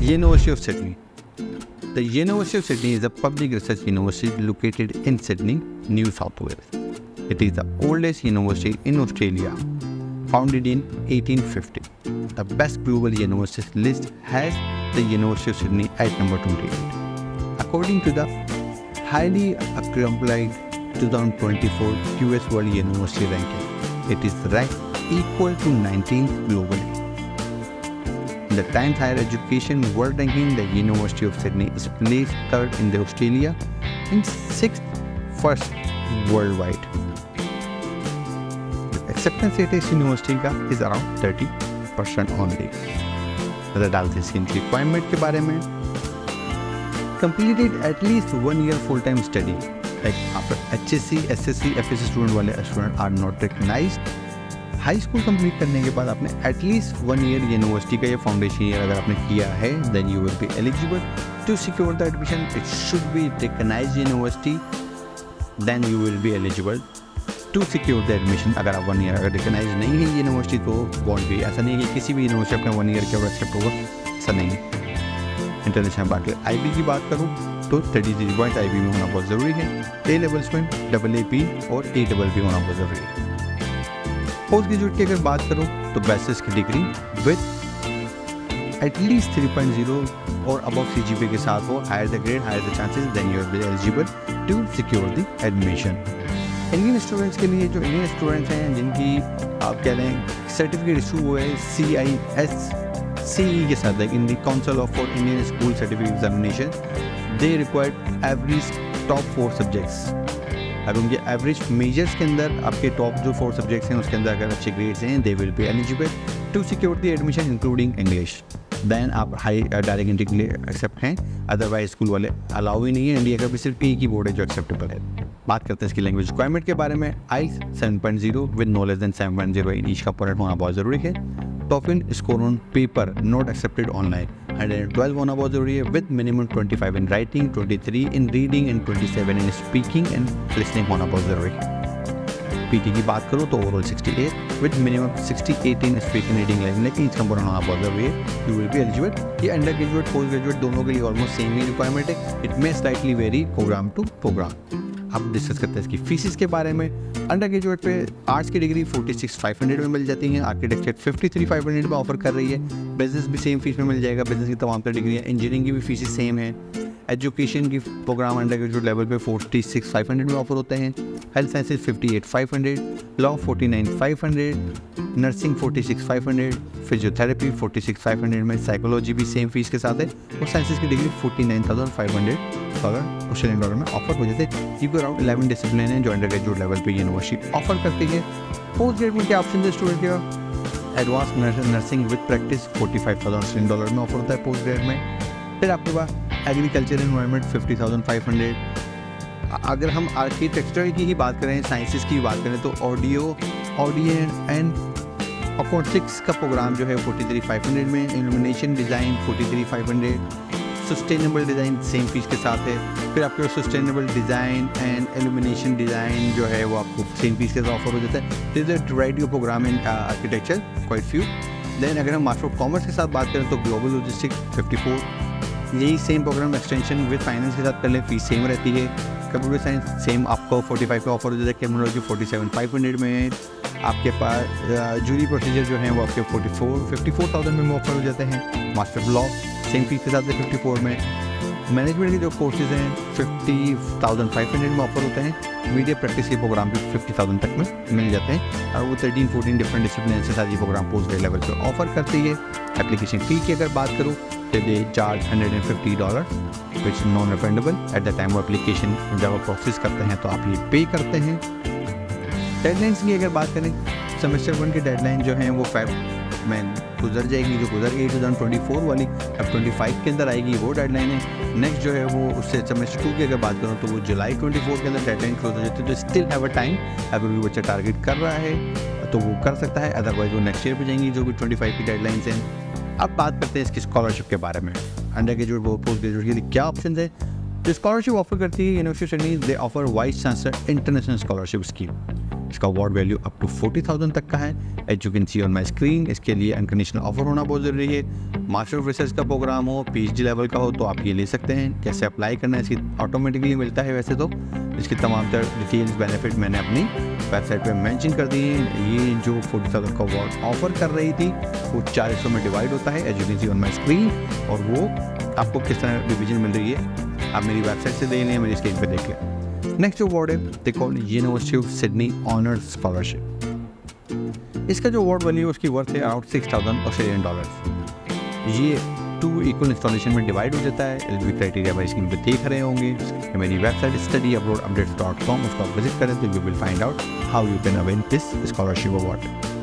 University of Sydney. The University of Sydney is a public research university located in Sydney, New South Wales. It is the oldest university in Australia, founded in 1850. The best global universities list has the University of Sydney at number 28. According to the highly acclaimed 2024 US World University Ranking, it is ranked equal to 19th globally. In the 10th Higher Education World Ranking, the University of Sydney is placed 3rd in the Australia and 6th first worldwide. The acceptance rate is university का is around 30% only. नजर डालते हैं इसकी requirement के बारे में. Completed at least 1 year full-time study. Like after HSC, SSC, FSC student are not recognized. High school complete करने के बाद आपने एटलीस्ट 1 ईयर यूनिवर्सिटी का या फाउंडेशन ईयर अगर आपने किया है, then you will be eligible to secure the admission. It should be recognised university, then you will be eligible to secure the admission. अगर आप 1 ईयर अगर रिकग्नाइज नहीं है यूनिवर्सिटी तो वॉन्ट बी. ऐसा नहीं है कि किसी भी यूनिवर्सिटी अपने 1 ईयर के ऊपर एक्सेप्ट होगा, ऐसा नहीं है. इंटरनेशनल बात करें IB की बात करूँ तो 33 पॉइंट IB में होना बहुत ज़रूरी है. A लेवल्स में AAP और ABB होना बहुत ज़रूरी है. पोस्ट ग्रेजुएट की अगर बात करूँ तो बैचलर्स की डिग्री विद एटलीस्ट 3.0 और अबव CGPA के साथ हो. Higher the grade, higher the chances, then you will be eligible to secure the admission. Indian students के लिए, जो इंडियन स्टूडेंट्स हैं जिनकी आप कह रहे हैं सर्टिफिकेट इशू हुआ है CISCE के साथ, in the council of for Indian school certificate examination, they required average top 4 subjects. अगर उनके एवरेज मेजर्स के अंदर आपके टॉप जो 4 सब्जेक्ट्स हैं उसके अंदर अगर अच्छे ग्रेड्स हैं, they will be eligible to secure the admission including English. Then आप हाई डायरेक्ट एंट्री के लिए एक्सेप्ट हैं. अदरवाइज स्कूल वाले अलाउ ही नहीं है. इंडिया का भी सिर्फ एक ही बोर्ड है जो एक्सेप्टेबल है. बात करते हैं इसकी लैंग्वेज रिक्वायरमेंट के बारे में. IELTS 7.0 with no less than 7.0 English का पॉइंट होना बहुत ज़रूरी है. TOEFL score on paper not accepted online 112 होना बहुत ज़रूरी है. With minimum 25 in writing, 23 in reading and 27 in speaking and listening होना बहुत ज़रूरी है. PT की बात करूँ तो overall 68 with minimum 68 in speaking reading listening each component होना बहुत ज़रूरी है. You will be eligible. ये अंडर ग्रेजुएट पोस्ट ग्रेजुएट दोनों के लिए ऑलमोस्ट सेम ही रिक्वायरमेंट है. It may slightly vary programme to programme. अब डिस्कस करते हैं इसकी फीसिस के बारे में. अंडर ग्रेजुएट पे आर्ट्स की डिग्री 46,500 में मिल जाती है. आर्किटेक्चर 53,500 में ऑफर कर रही है. बिजनेस भी सेम फीस में मिल जाएगा. बिजनेस की तमाम तरह डिग्री है. इंजीनियरिंग की भी फीसेस सेम है. एजुकेशन की प्रोग्राम अंडर ग्रेजुएट लेवल पे 46,500 में ऑफर होते हैं. Health sciences 58,500, law 49,500, nursing 46,500, physiotherapy 46,500 में. साइकोलॉजी भी सेम फीस के साथ है. और साइंसेज की डिग्री 49,500 अगर ऑस्ट्रेलियन डॉलर में ऑफर हो जाते हैं. ये अराउंड 11 डिसिप्लिन है जो अंडर ग्रेजुएट लेवल पे यूनिवर्सिटी ऑफर करती है. पोस्ट ग्रेजुएट में क्या ऑप्शन है स्टूडेंट का? Advance nursing with practice 45,000 Australian dollar में ऑफर होता है पोस्ट ग्रेड में. फिर आपके पास एग्रीकल्चर एनवायरनमेंट 50,500. अगर हम आर्किटेक्चर की ही बात करें, साइंसेस की बात करें तो ऑडियो एंड अकाउंटिक्स का प्रोग्राम जो है 43,500 में. Illumination design 43,500. Sustainable design same fees के साथ है. फिर आपके sustainable design and illumination design जो है वो आपको सेम फीस के साथ ऑफर हो जाता है. This is a variety of programme in architecture, quite few. Then अगर हम मास्टर ऑफ कॉमर्स के साथ बात करें तो ग्लोबल लॉजिस्टिक्स 54. यही same programme extension with finance के साथ कर लें, फीस सेम रहती है. कंप्यूटर साइंस सेम आपको 45 का ऑफर हो जाता है. कैमरोलॉजी 47,500 में. आपके पास जूरी प्रोसीजर जो है वो आपके 54,000 में ऑफर हो जाते हैं. मास्टर लॉ सेम फीस के साथ है 54 में. मैनेजमेंट के जो कोर्सेज हैं 50,500 में ऑफर होते हैं. मीडिया प्रैक्टिस के प्रोग्राम भी 50,000 तक में मिल जाते हैं. और वो 13-14 डिफरेंट डिसिप्लिन से साथ ये प्रोग्राम पोस्ट ग्रेड लेवल पर ऑफर करती है. एप्लीकेशन फ़ी की अगर बात करूँ तो they charge $150 which is non refundable at the time of application. जब आप प्रोसेस करते हैं तो आप ये पे करते हैं. डेडलाइंस की अगर बात करें, सेमेस्टर 1 की डेडलाइन जो है वो फेब में गुजर जाएगी, जो गुजर गई 2024 वाली. अब 25 के अंदर आएगी वो डेडलाइन है. नेक्स्ट जो है वो उससे सेमेस्टर 2 की अगर बात करूँ तो वो जुलाई 24 के अंदर डेडलाइन क्लोज हो जाती है. तो स्टिल हैव अ टाइम. अगर कोई बच्चा टारगेट कर रहा है तो वो कर सकता है, अदरवाइज वो नेक्स्ट ईयर पे जाएंगी जो भी 25 की डेडलाइंस हैं. अब बात करते हैं इसकी स्कॉलरशिप के बारे में. अंडर ग्रेजुएट वो पोस्ट ग्रेजुएट के लिए क्या ऑप्शन है. जो स्कॉलरशिप ऑफर करती है university, they offer vice chancellor international scholarship scheme. इसका अवार्ड वैल्यू अप टू 40,000 तक का है। As you can see on my screen, इसके लिए अनकंडीशनल ऑफर होना बहुत ज़रूरी है। मास्टर ऑफ रिसर्च का प्रोग्राम हो, PhD लेवल का हो तो आप ये ले सकते हैं। कैसे अप्लाई करना है इसकी ऑटोमेटिकली मिलता है वैसे तो। इसकी तमाम तर डिटेल्स बेनिफिट मैंने अपनी वेबसाइट पे मेंशन कर दी है। ये जो 40,000 का अवार्ड ऑफर कर रही थी वो 4 हिस्सों में डिवाइड होता है, as you can see on my screen. और वो आपको किस तरह डिवीजन मिल रही है आप मेरी वेबसाइट से देख लें, मेरी स्क्रीन पर देख लें। नेक्स्ट जो अवार्ड है they called university of Sydney honours scholarship. इसका जो अवार्ड वैल्यू है उसकी वर्थ है अराउंड 6,000 ऑस्ट्रेलियन डॉलर। ये 2 इक्वल इंस्टॉलेशन में डिवाइड हो जाता है। एलिजिबिलिटी क्राइटेरिया भाई स्क्रीन पे देख रहे होंगे। मेरी वेबसाइट studyabroadupdates.com, उसको आप विजिट करें तो you will find out how you can avail this scholarship award.